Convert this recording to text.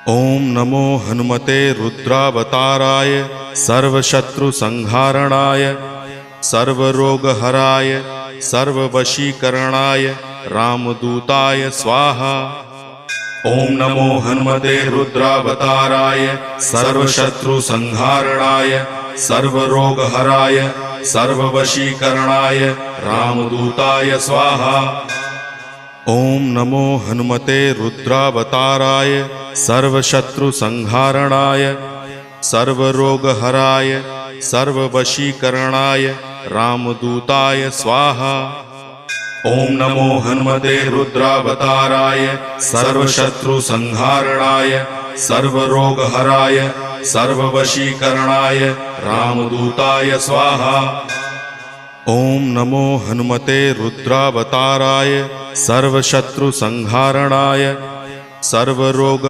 ओम नमो हनुमते रुद्रावताराय सर्वशत्रुसंहारणाय सर्वरोगहराय सर्ववशीकरणाय रामदूताय स्वाहा। ओम नमो हनुमते रुद्रावताराय सर्वशत्रुसंहारणाय सर्वरोगहराय सर्ववशीकरणाय रामदूताय स्वाहा। ओम नमो हनुमते रुद्रावताराय सर्वशत्रुसंहारणाय सर्वरोगहराय सर्ववशीकरणाय रामदूताय स्वाहा। ओम नमो हनुमते रुद्रावताराय सर्वशत्रुसंहारणाय सर्वरोगहराय सर्ववशीकरणाय रामदूताय स्वाहा। ओम नमो हनुमते रुद्रावताराय सर्वशत्रुसंहारणाय सर्वरोग